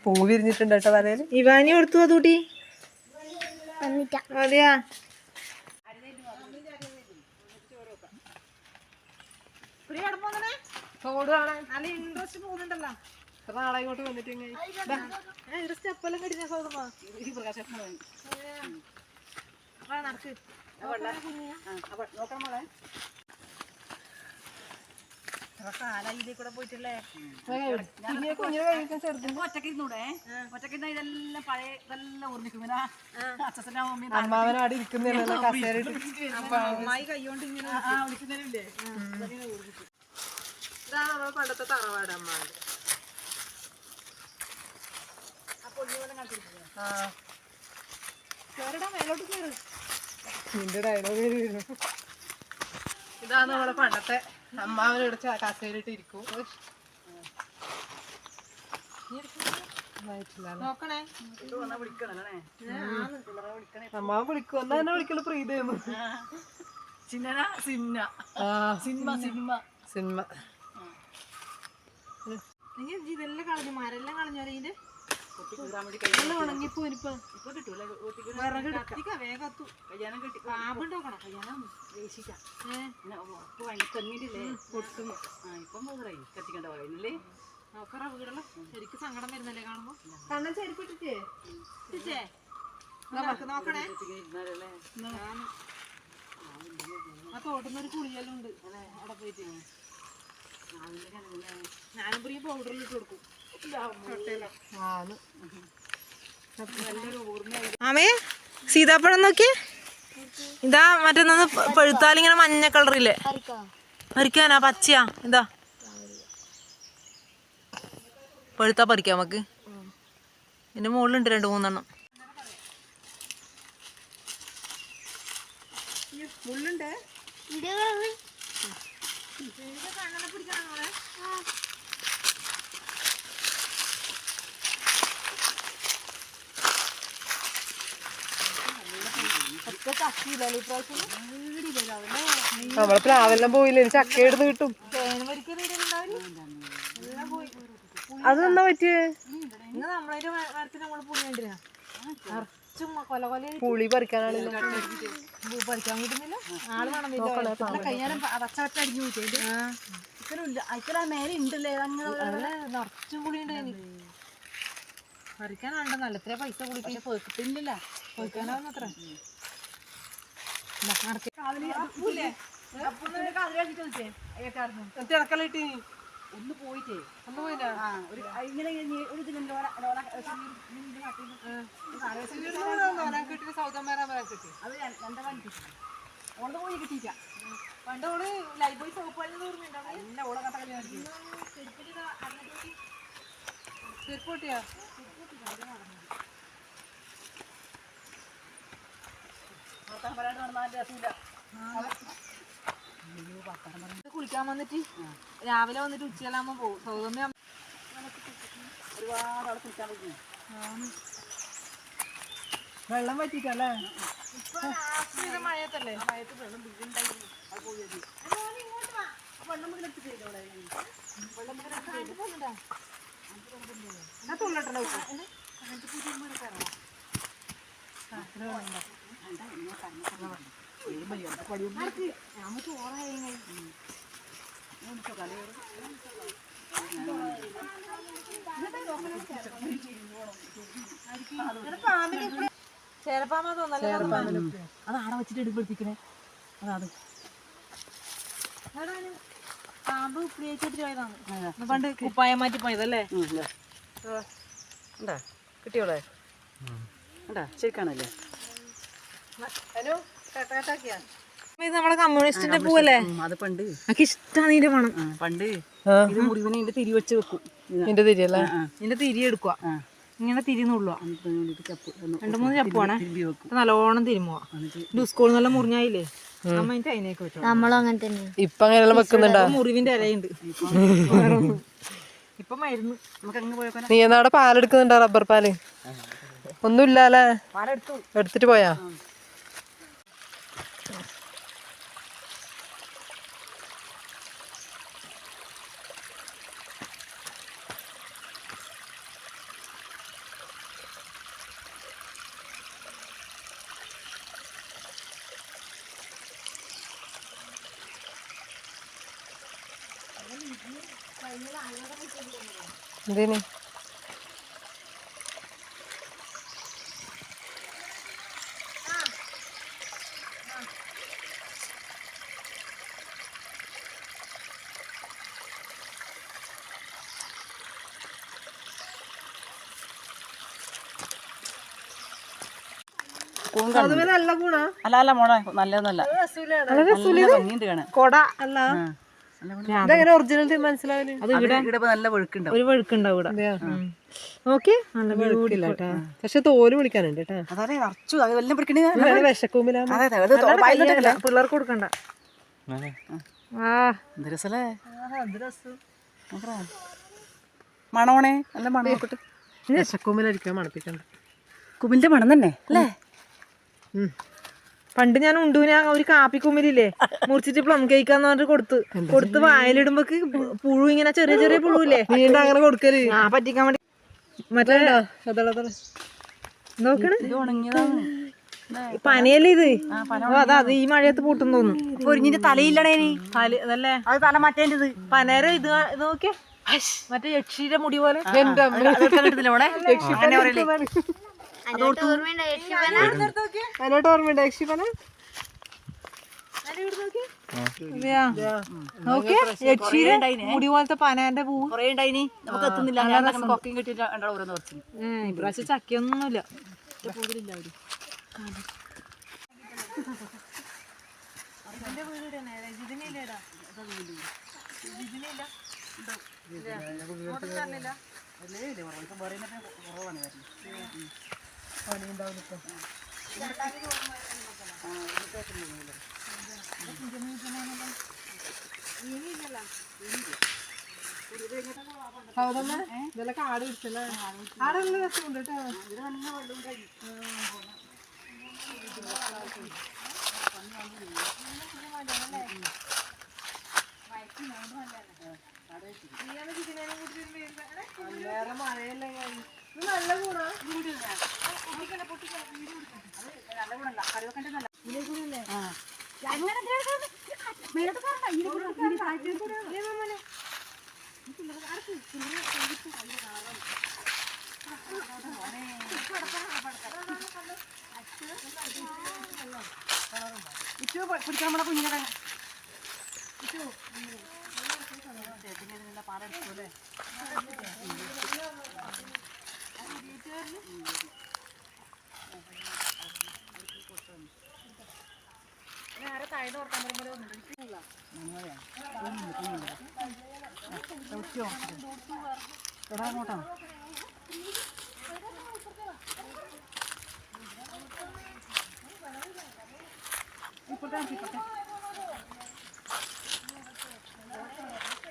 പൂ വിരിഞ്ഞിട്ടുണ്ട് കേട്ടോ തലയിൽ. ഇവാനി കൊടുത്തു അതൂട്ടി അതെയാ. നല്ല ഇൻട്രസ്റ്റ് പോകുന്നുണ്ടല്ലോ. നാളെ ഇങ്ങോട്ട് വന്നിട്ട് സ്റ്റെപ്പെല്ലാം കടിഞ്ഞ സൗദമാ നടക്ക് നോക്കാം മോളെ. കാലയിലേക്കൂടെ പോയിട്ടില്ലേ ഒറ്റക്ക് ഇരുന്നൂടെ? ഒറ്റക്ക് ഇതെല്ലാം പഴയ ഇതെല്ലാം ഓർമ്മിക്കും. അമ്മാവനാട് ഇരിക്കുന്നില്ലല്ലോ അമ്മായി കൈകൊണ്ട് ഇങ്ങനെ വിളിക്കുന്നവരില്ലേ? ഇതാണ് നമ്മളെ പണ്ടത്തെ തറവാട് അമ്മാവന്റെ. മേലോട്ട് കയറ്. നിന്റെ ഡയലോഗ്. ഇതാണ് നമ്മളെ പണ്ടത്തെ അമ്മാവനോട് കസേരയിട്ട് ഇരിക്കും. നോക്കണേ അമ്മാവൻ വിളിക്കും. എന്നാ എന്നെ വിളിക്കല് പ്രീതയെന്ന്. സിനിമ ഇതെല്ലാം കളഞ്ഞു, മരെല്ലാം കളഞ്ഞു. അതിന്റെ ഉണങ്ങിപ്പോ ഇനിയിപ്പോ വേഗത്തു പാമ്പുണ്ടോക്കണം. നോക്കറ വീടെല്ലാം ശരിക്കും സങ്കടം വരുന്നല്ലേ കാണുമ്പോ. കണ്ണൻ ചെരുപ്പിട്ടിട്ടേ നോക്കണേ. ആ തോട്ടുന്നൊരു കുളിയെല്ലാം ഉണ്ട് അവിടെ പോയിട്ട്. ഞാനും പ്രിയ പൗഡറിൽ ഇട്ട് കൊടുക്കും. ആമേ സീതാപ്പഴം നോക്കി. ഇതാ മറ്റൊന്ന് പഴുത്താലിങ്ങനെ മഞ്ഞ കളറില്ലേ പറിക്കാനാ പച്ചയാ. ഇതാ പഴുത്താ പറിക്കാം നമുക്ക്. ഇതിന്റെ മുകളിലുണ്ട് 2-3 മുള്ളുണ്ട്. നമ്മളെ പ്ലാവെല്ലാം പോയില്ലേ, ചക്ക എടുത്ത് കിട്ടും. അതെന്നാ പറ്റിയേ? പുളി പറിക്കാനാണല്ലോ. പറിക്കാൻ കിട്ടുന്നില്ല. ആള് വേണം മേലെ ഉണ്ടല്ലേ നിറച്ചും പുളി ഉണ്ടായി. പറിക്കാനുണ്ടെന്നല്ല എത്ര പൈസ കുടിക്കാൻ പോയിട്ടില്ല. പോയിക്കാനാവുന്നത്ര തിളക്കലിട്ട് ഒന്ന് പോയിട്ടേ ഒന്ന് പോയില്ല. കിട്ടി സൗദന്മാരാ കിട്ടി. അത് 2 കാലം കിട്ടി. ഓള് പോയി കിട്ടിയില്ല. പണ്ടോള് ലൈബ്രറി സോപ്പ് ഓർമ്മയുണ്ടാവും. എല്ലാം ഓളെ കഥ കളിയാണ്. ചെരുപ്പൊട്ടിയാ കുളിക്കാൻ വന്നിട്ട് രാവിലെ വന്നിട്ട് ഉച്ചയെല്ലാകുമ്പോ പോകും. സൗകര്യ ഒരുപാട് ആള് കുളിക്കാൻ പറ്റും. വെള്ളം പറ്റിട്ടല്ലേ മഴയത്തല്ലേ. മഴയത്ത് വെള്ളം വീടുണ്ടായി. അത് പോയത് വെള്ളം മുതൽ എടുത്ത് ചെയ്തോളെ. വെള്ളം മുതൽ ചേരപ്പാമ്പ തോന്നല്ലേ. അത് ആടെ വെച്ചിട്ട് എടുപ്പിടിപ്പിക്കണേ. അതാണ് പാമ്പ് ഉപയോഗിച്ചിട്ട് പോയതാണ്. പണ്ട് കുപ്പായം മാറ്റി പോയതല്ലേ. കിട്ടിയോളെ ശരിക്കാണല്ലേ. ഇത് നമ്മളെ കമ്മ്യൂണിസ്റ്റിന്റെ പൂവല്ലേ. അത് പണ്ട് എനിക്ക് ഇഷ്ടമാണ് ഇതിന്റെ മണം. പണ്ട് ഇത് മുറിവിനെ ഇതിന്റെ തിരി വെച്ച് വെക്കും. നിന്റെ തിരിയല്ലേ. ഇതിന്റെ തിരി എടുക്കുക. ഇങ്ങനെ തിരിന്നുള്ളൂ. 2-3 ചപ്പുവാണ്. വെക്കും. നല്ലോണം തിരുമുക. സ്കൂളിൽ നല്ല മുറിഞ്ഞായില്ലേ അമ്മേന്റെ അതിനേക്ക് വെച്ചോ. നമ്മളും അങ്ങനെ തന്നെ. ഇപ്പൊ അങ്ങനെയെല്ലാം വെക്കുന്നുണ്ടോ? മുറിവിന്റെ ഇലയുണ്ട്. ഇപ്പൊ മരുന്ന്. നമുക്ക് അങ്ങ് പോയപ്പോ നീ എന്നാടെ പാലെടുക്കുന്നുണ്ടോ? റബ്ബർ പാല് ഒന്നുമില്ലല്ലേ. പാലെടുത്തു. എടുത്തിട്ട് പോയാ എന്തിന് നല്ല ഗുണ അല്ല അല്ല മോളെ നല്ലതൊന്നല്ല ഭംഗിയുണ്ട് കാണാൻ കൊട അല്ല ഇതെങ്ങനെ ഒറിജിനൽ മനസ്സിലാവില്ല. അത് ഇവിടെ നല്ല വെഴുക്കുണ്ടാവും. ഒരു വെഴുക്കുണ്ടാവും ഇവിടെ. ഓക്കെ നല്ല വെഴുക്കില്ല കേട്ടാ, പക്ഷെ തോല് പിടിക്കാനുണ്ട് കേട്ടാ. അതെ നിറച്ചു അത് എല്ലാം പിടിക്കണേ വിശക്കൂമില്ല. പിള്ളേർക്ക് കൊടുക്കണ്ട. എന്ത് രസല്ലേ മണോണേ നല്ല മണം നോക്കട്ടെ. വിശക്കൂമിലായിരിക്കും മണപ്പിക്കണ്ട. കുമിലിന്റെ മണം തന്നെ അല്ലേ? പണ്ട് ഞാൻ ഉണ്ടൂന ഒരു കാപ്പിക്കുമ്മിലില്ലേ മുറിച്ചിട്ട് പ്ലം കേക്കാന്ന് പറഞ്ഞിട്ട് കൊടുത്ത് വായിലിടുമ്പോ പുഴു ഇങ്ങനെ ചെറിയ ചെറിയ പുഴുവില്ലേ വീണ്ടും അങ്ങനെ കൊടുക്കല് പറ്റിക്കാൻ വേണ്ടി. മറ്റേ നോക്കണ പനയല്ലേ ഇത്? അതാ ഈ മഴയത്ത് പൂട്ടും തോന്നുന്നു. പൊരിഞ്ഞിട്ട് തലയില്ലടേ അതല്ലേ അത് തല മറ്റേത് പനേര ഇത് നോക്കിയേ, മറ്റേ യക്ഷിയുടെ മുടി പോലെ. അതിനോട്ട് ഓർമ്മയുണ്ട് യക്ഷിപ്പന. യക്ഷിയുടെ മുടി പോലത്തെ പനേന്റെ പൂവ് നമുക്ക് എത്തുന്നില്ല. കൊക്കയും കിട്ടിയിട്ട് ഓരോന്ന് കുറച്ച് ഇപ്രാവശ്യം ചക്കയൊന്നുമില്ല. ഇതെല്ലാം കാട് പിടിച്ചല്ലേ? ആടെല്ല രസമുണ്ട് കേട്ടോ. വേറെ മഴയല്ലേ നല്ല ഗുണ. പിടിക്കാൻ നമ്മളെ കുഞ്ഞിനെ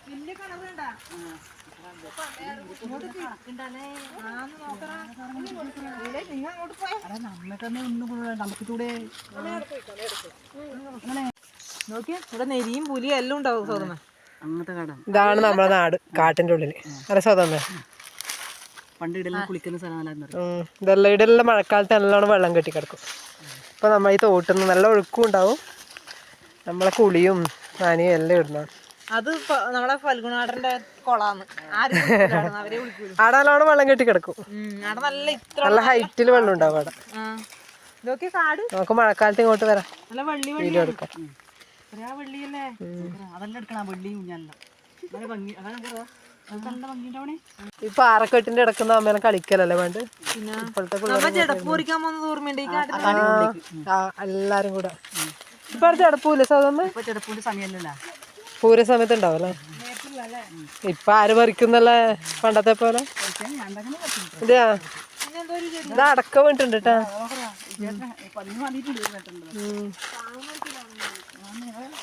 വലിയ കളർ വേണ്ട. നോക്കിയാ ഇവിടെ നെരിയും പുലിയും എല്ലാം ഉണ്ടാവും സോതമ്മ. അങ്ങനത്തെ കാടാണ്. ഇതാണ് നമ്മുടെ നാട്, കാട്ടിന്റെ ഉള്ളില്. അല്ല സോതമ്മ, പണ്ട് ഇടയിൽ കുളിക്കുന്ന സ്ഥലം. ഇതെല്ലാം ഇടെല്ലാം മഴക്കാലത്ത് നല്ലോണം വെള്ളം കെട്ടി കിടക്കും. അപ്പൊ നമ്മൾ ഈ തോട്ടുന്ന നല്ല ഒഴുക്കും ഉണ്ടാവും. നമ്മളെ കുളിയും നനയും എല്ലാം ഇടണം. അത് നമ്മളെ ഫൽഗുണാടന്റെ കൊളാന്ന്. അവരെ വിളിക്കൂല. ആടെ നല്ലോണം വെള്ളം കെട്ടി കിടക്കും. അവിടെ നല്ല ഹൈറ്റിൽ വെള്ളം ഉണ്ടാവും അവിടെ. ഇതൊക്കെ കാട്. നമുക്ക് മഴക്കാലത്ത് ഇങ്ങോട്ട് വരാം, നല്ല വള്ളി വീഡിയോ എടുക്കാം. വള്ളിയല്ലേ അതെല്ലാം എടുക്കണം. വെള്ളിയും കുഞ്ഞല്ല ഭംഗി. ഈ പാറക്കെട്ടിന്റെ ഇടക്കുന്ന അമ്മേനെ കളിക്കലല്ലേ വേണ്ട. ഇപ്പോഴത്തെ ജടപ്പൂരിക്കാൻ പോകുന്നത് ഓർമ്മയുണ്ട് ഈ കാട്ടിൽ. എല്ലാരും കൂടെ ഇപ്പൊ ചെടപ്പൂല്ലേ സാധാരണ? ഇപ്പൊ ചെറുപ്പൂന്റെ സമയമല്ലല്ലോ, പൂര സമയത്ത് ഉണ്ടാവല്ലേ. ഇപ്പൊ ആര് പറിക്കുന്നല്ലേ പണ്ടത്തെ പോലെ. ഇതാ ഇത് അടക്ക വീണിട്ടുണ്ട് കേട്ടാ.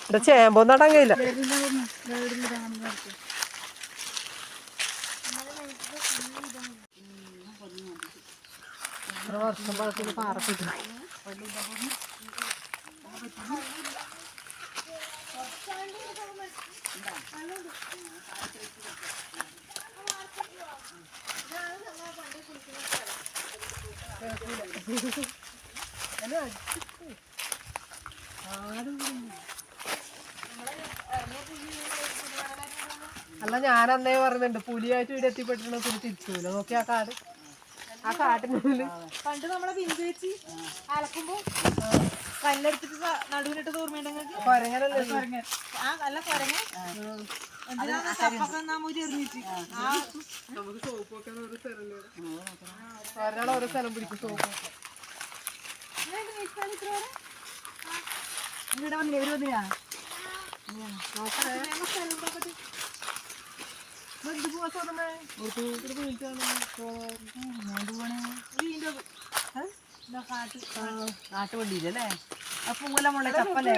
ഇവിടെ ചേമ്പൊന്നും നടാൻ കഴിയില്ല. വർഷം പഴത്തിൽ പാറക്കിട്ടു. അല്ല ഞാനന്നേ പറയുന്നുണ്ട് പുലിയായിട്ട് ഇവിടെ എത്തിപ്പെട്ടിട്ടുണ്ടോ പിന്നെ തിരിച്ചുപോയില്ല നോക്കി ആ കാട്ടിനുള്ളിൽ പണ്ട് നമ്മളെ ബിന്ദു വെച്ച് അലക്കുമ്പോ കല്ലെടുത്തിട്ട് നടുവിലിട്ട് ഓർമ്മയുണ്ടെങ്കിൽ കൊരങ്ങനല്ലേ ആ നല്ല കുരങ്ങ എറിഞ്ഞിട്ട് നമുക്ക് സോപ്പൊക്കെ ഓരോ സ്ഥലം ഒരാൾ ഓരോ സ്ഥലം പിടിക്കും സോപ്പ് ഇവിടെ വന്നില്ലേ ഇവര് വന്നില്ല കാട്ടുവണ്ടിയില്ലേ ആ പൂവെല്ലാം മുള്ള ചപ്പല്ലേ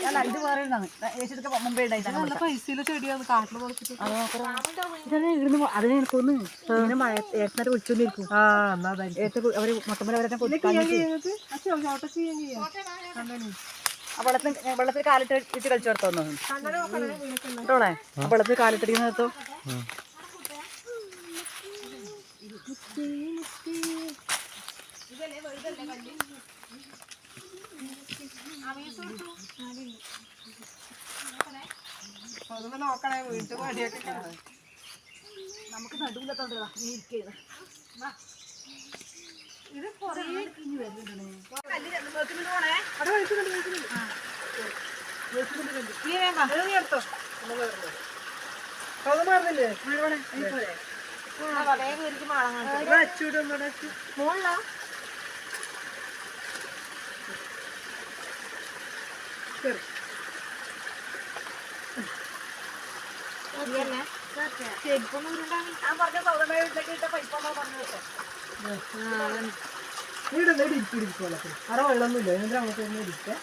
അല്ല ഇത് വേറെ ഏച്ചിട്ടൊക്കെ മുമ്പേ ഉണ്ടായിട്ടാണ് പൈസയിലെ ചെടിയാണ് കാട്ടിൽ മുളച്ചിട്ട് ഇവിടുന്ന് അതിനെ എനിക്കൊന്ന് ഇങ്ങനെ മഴ ഏട്ടനായിട്ട് വിളിച്ചോണ്ടിരിക്കും ആ എന്നാ ഏട്ട അവര് മൊത്തം അവരെ വെള്ളത്തിൽ കാലിട്ട് ഇട്ട് കളിച്ചു കൊടുത്തോന്നു കേട്ടോളെ ആ വെള്ളത്തിൽ കാലിട്ടിരിക്കുന്ന നേരത്തോ അതൊന്ന് നോക്കണേ വീട്ടിൽ പണിയൊക്കെ നമുക്ക് നടുവിലെത്തോണ്ടാ നീ ഇരിക്കുന്നത് ഇത് കൊറേ കിഞ്ഞു വരുന്നുണ്ടേ മോളാ അവിടെ വെള്ളമൊന്നുമില്ല എന്നിട്ട് അങ്ങോട്ട് തന്നെ ഇരിക്കാം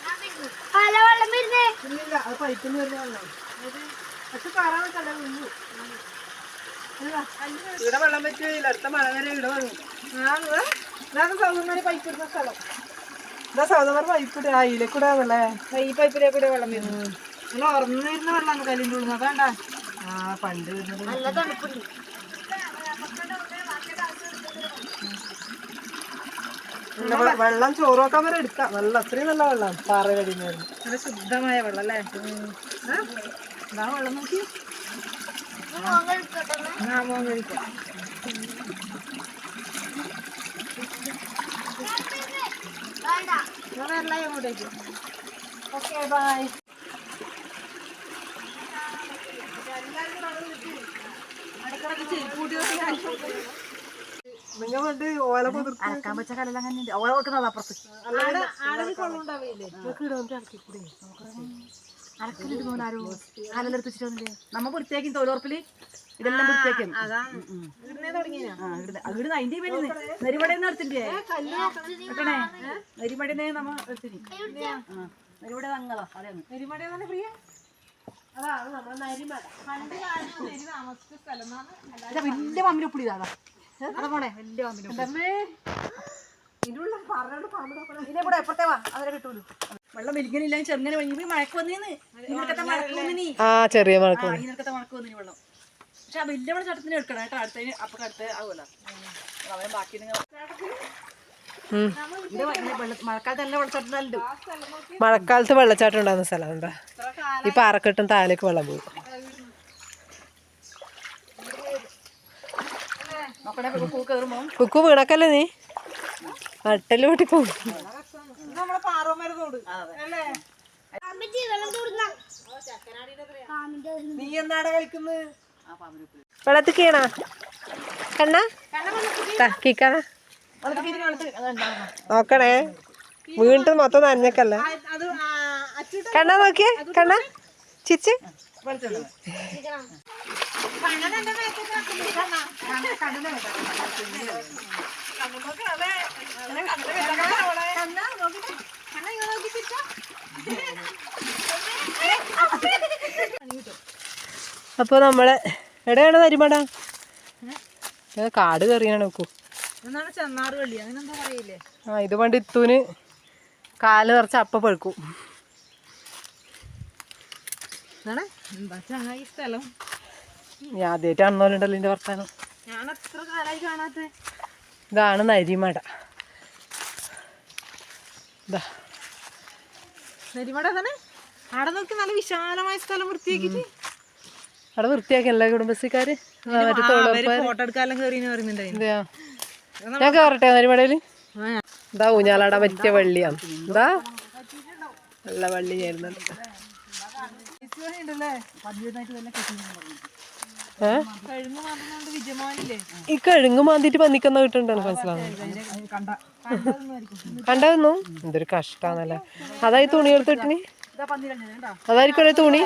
ഇല്ല അത് പൈപ്പിന്ന് വരുന്ന വെള്ളം പക്ഷെ പറയാൻ നിന്നു ഇവിടെ വെള്ളം പറ്റില്ല അടുത്ത മഴ വരെ ഇവിടെ വന്നു ഇതാണ് സൗദന്മാര് പൈപ്പ് ഇടുന്ന സ്ഥലം ഇതാ സൗദന്മാർ പൈപ്പ് ഇടുക അതിലേക്ക് കൂടെ ആണല്ലേ ഈ പൈപ്പിലേക്ക് കൂടെ വെള്ളം വരുന്നു നല്ല ഉറന്നിരുന്ന വെള്ളമാണ് കല്ലിൻ്റെ ഉള്ളിൽ വേണ്ട ആ പണ്ട് വരുന്നത് വെള്ളം ചോറ് വെക്കാൻ വരെ എടുക്കാം വെള്ളം അത്രയും നല്ല വെള്ളം പാറ കടിഞ്ഞായിരുന്നു നല്ല ശുദ്ധമായ വെള്ളം അല്ലേ ഇതാ വെള്ളം നോക്കി മോൻ കഴിക്കാം വെള്ളം അങ്ങോട്ടേക്ക് ഓക്കെ ബൈ നിങ്ങൾ വേണ്ടി ഓല കുതിർത്ത് അരക്കാൻ വെച്ച കല്ലെല്ലാം അങ്ങനെ ഓല വെക്കുന്നത് അപ്പുറത്ത് അരക്കുന്നുണ്ട് മോൻ ആരോ കാലെടുത്ത് വെച്ചിട്ട് വന്നില്ലേ നമ്മ വൃത്തിയാക്കി തൊഴിലുറപ്പില് ഇതെല്ലാം വൃത്തിയാക്കി ഇവിടുന്ന് അതിന്റെ പേര് നെരിവടയെന്ന് എടുത്തില്ലേ കേട്ടണേ നെരിവടനെ നമ്മ എടുത്തിനി നെരിവട തങ്ങളോ അതെയാണ് നെരിമടയാണ് പ്രിയ അതാണ് നമ്മുടെ നരിമട വലിയ പാമ്പിനെ ഉപ്പിളി ഇതാ അതാ പോണേ വലിയ പാമ്പിനെ ഇതിനെ കൂടെ എപ്പോഴത്തെ വാ അവരെ കിട്ടൂലു വെള്ളം വലിക്കണില്ല ചെറുങ്ങനെ വലിയ മഴക്ക് വന്നേന്ന് ഇന്നത്തെ മഴക്ക് വന്നിനി ചെറിയ മഴക്ക് ഇന്നത്തെ മഴക്ക് വന്നിനി വെള്ളം പക്ഷെ ആ വലിയ വെള്ളം ചട്ടത്തിന് എടുക്കണം കേട്ടോ അടുത്തതിന് അപ്പുറം അടുത്ത് ആവുമല്ലോ അവനെ ബാക്കി മഴക്കാലത്ത് നല്ല വെള്ളച്ചാട്ടുണ്ട് മഴക്കാലത്ത് വെള്ളച്ചാട്ടം ഉണ്ടാകുന്ന സ്ഥലം എന്താ ഈ പാറക്കെട്ടും താലേക്ക് വെള്ളം പോകും നോക്കണേ പൂ കയറുമ്പോ കുക്കു വീണക്കല്ലേ നീ നട്ടല് പൊട്ടിപ്പോവും നമ്മളെ പാറോമരുന്നോട് അല്ലേ നീ എന്നാടെ കളിക്കുന്നത് ആ പാമ്പിനെ ഉപ്പിളി വെള്ളത്തിൽ കീണ കണ്ണ കീക്കാണ നോക്കണേ വീണ്ടും മൊത്തം നനഞ്ഞക്കല്ല കണ്ണ നോക്കിയേ കണ്ണ ചിച്ച് അപ്പൊ നമ്മള് എവിടെയാണ് നരിമട കാട് കയറിയാണ് നോക്കൂ എന്നാണ് ചെന്നാറ് കള്ളി അങ്ങനെ എന്താ പറയില്ലേ? ആ ഇത് പണ്ട് ഇത്തൂന് കാല് നിറച്ച് അപ്പ പഴുക്കും. എന്താ ചങ്ങായി സ്ഥലം? ഞാൻ ആദ്യമായിട്ട് കാണുന്നോലുണ്ടല്ലോ ഇതിന്റെ വർത്താനം. ഞാൻ എത്ര കാലായി കാണാത്ത. ഇതാണ് നരിമട. ഇതാ നെരിമട തന്നെ. അവിടെ നോക്കി നല്ല വിശാലമായ സ്ഥലം വൃത്തിയാക്കിട്ട്. അവിടെ വൃത്തിയാക്കി എല്ലാ കുടുംബശ്രീക്കാര് ഫോട്ടോ എടുക്കാനും കയറിന്ന് പറയുന്നുണ്ടായിരുന്നു. ഞാൻ കയറട്ടെ നരിമടയില്. ഇതാ ഊഞ്ഞാലാടാൻ പറ്റിയ വള്ളിയാണ്. എന്താ നല്ല വള്ളി ചേരുന്നുണ്ട്. ഈ കഴുങ്ങ് മാന്തിട്ട് പന്നിക്കെന്നാ കിട്ടുന്നുണ്ട് മനസ്സിലാവുന്നു. കണ്ടായിരുന്നു. എന്തൊരു കഷ്ടാന്നല്ലേ. അതായി തുണി എടുത്തിട്ടിനി. അതായിരിക്കും തുണി.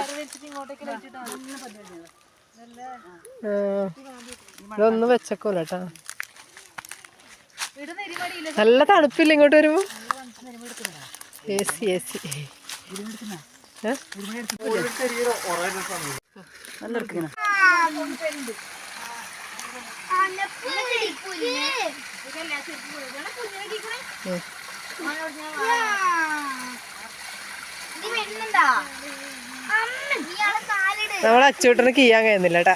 ഇതൊന്നും വെച്ചേക്കൂല കേട്ടാ. നല്ല തണുപ്പില്ല ഇങ്ങോട്ട് വരുമ്പോ. AC നമ്മളെ അച്ചൂട്ടന് കീയാൻ കഴിയുന്നില്ല കേട്ടാ.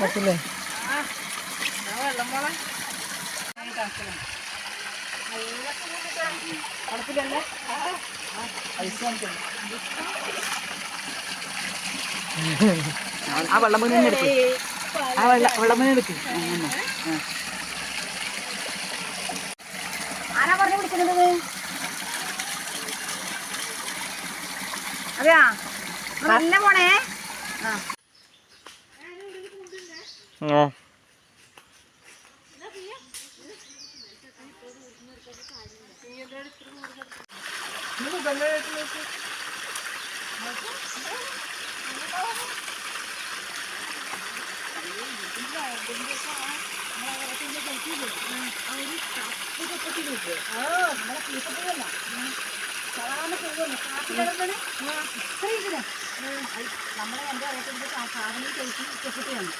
പറ്റില്ലേ? ആ വെള്ളം മീൻ എടുക്കും. ആ വെള്ളം മീൻ എടുക്കും. ആരാ പറഞ്ഞു വിളിക്കുന്നത്? അതെയാ നല്ല പോണേ. നമ്മളെ എൻ്റെ അറിയത്തിൻ്റെ സാധനം കഴിച്ച് ചെപ്പത്തിയാണ്.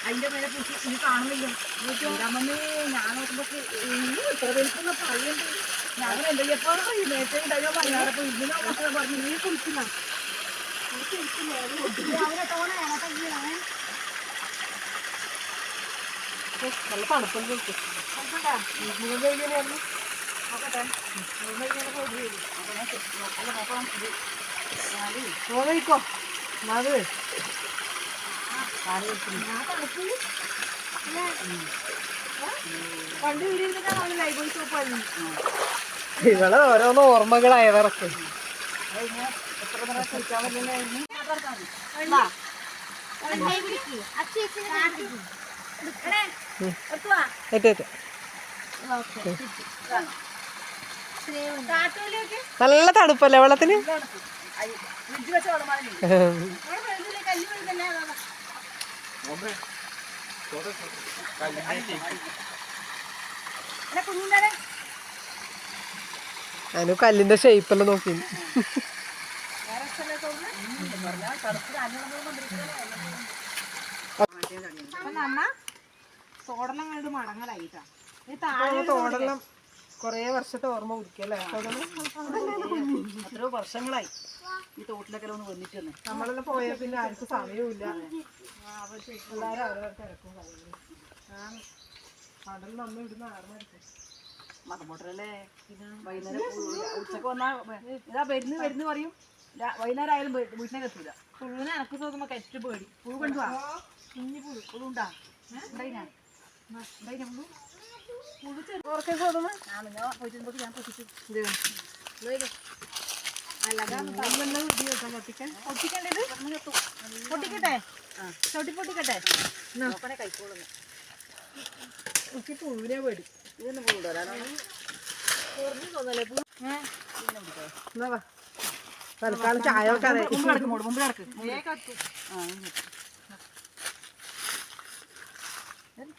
അതിൻ്റെ മേലെ പൂച്ചി ഇനി കാണുന്നില്ല. അമ്മമ്മേ ഞാൻ നോക്കുമ്പോൾ ഇത്ര വലിപ്പം പറയുന്നുണ്ട്. ഞാൻ എന്താ എപ്പോൾ നേരത്തെ ഉണ്ടായോ പറയാറപ്പോൾ ഇതിനോ മക്കളെ പറഞ്ഞു നീ കുളിക്കില്ല. അവരെ തോന്നയാണ് നല്ല തണുപ്പൊന്നും നോക്കട്ടെ. നോക്കോ അത് പണ്ട് വീടിരുന്നിട്ടാണ് ലൈബ്രറി ഷോപ്പായിരുന്നു. ഇവളെ ഓരോന്ന് ഓർമ്മകളായവർക്ക്. നല്ല തണുപ്പല്ലേ വെള്ളത്തിന്. അതിന് കല്ലിന്റെ ഷേപ്പെല്ലാം നോക്കി. തോടെല്ലാം കണ്ട് മടങ്ങലായിട്ടാ. തോടെല്ലാം കൊറേ വർഷത്തെ ഓർമ്മ കുടിക്കല്ലേ. എത്രയോ വർഷങ്ങളായി ഈ തോട്ടിലൊക്കെ ഒന്ന് വന്നിട്ട് തന്നെ. നമ്മളെല്ലാം പോയ പിന്നെ ആർക്കും സമയമില്ല. എല്ലാരും അവരവർ തിരക്കും കടലിൽ നമ്മൾ ഇവിടുന്ന് ആർമായിരിക്കും. മതമോട്ടറല്ലേ വൈകുന്നേരം ഉച്ചക്ക് വന്നാ ഇതാ വരുന്നു പറയും. വൈകുന്നേരം ആയാലും വീട്ടിലേക്ക് എത്തൂല. പുഴുവിനെ എനക്ക് തോന്നുമ്പോ കെറ്റ് പേടി. പുഴു കൊണ്ടുവാ. കുഞ്ഞു പുഴുണ്ടാ ഉണ്ടായിനാ ഞാൻ പൊട്ടിച്ചു. പൊട്ടിക്കട്ടെ ചവിട്ടി പൊട്ടിക്കട്ടെ. കഴിക്കോളുന്നു പുഴുവിനെ പേടി. ഇതൊന്നും പുഴുണ്ടോ തൽക്കാലം ചായ വെക്കാതെ മുമ്പ് കിടക്ക്.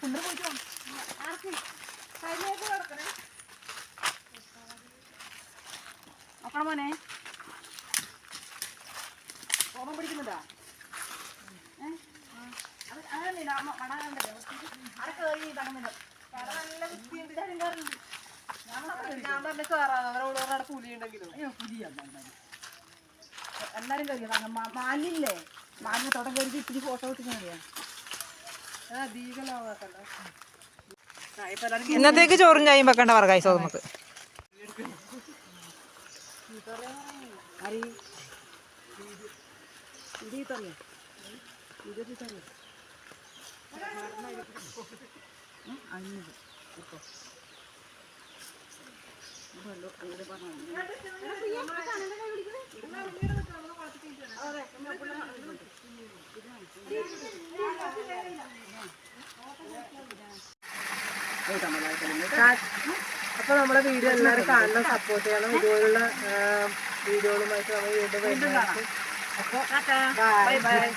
കുണ്ടർ പോയിട്ട് നോക്കണം മോനെ. ഓമം പിടിക്കുന്നുണ്ടോ? അത് അങ്ങനെയല്ല മട കണ്ടല്ലോ അവിടെ കയറി തടമില്ല. നല്ല വൃത്തിയുണ്ട്. ഞാൻ തന്നെ കയറാം അവിടെ പുലി ഉണ്ടെങ്കിലും. അയ്യോ പുലിയല്ല എല്ലാരും കയറിയ മാലില്ലേ മാലിന് തുടം കയറി ഇത്തിരി ഫോട്ടോ ഇട്ട് കയറിയാ ദീപലാവാക്കണ്ട. ഇന്നത്തേക്ക് ചോറും ചായയും വെക്കണ്ട വർഗായിസോ നമുക്ക്. അപ്പൊ നമ്മളെ വീഡിയോ എല്ലാവരും കാണണം, സപ്പോർട്ട് ചെയ്യണം. ഇതുപോലുള്ള വീഡിയോകളുമായിട്ട് നമ്മൾ വീണ്ടും വരുന്നതായിരിക്കും. Bye bye.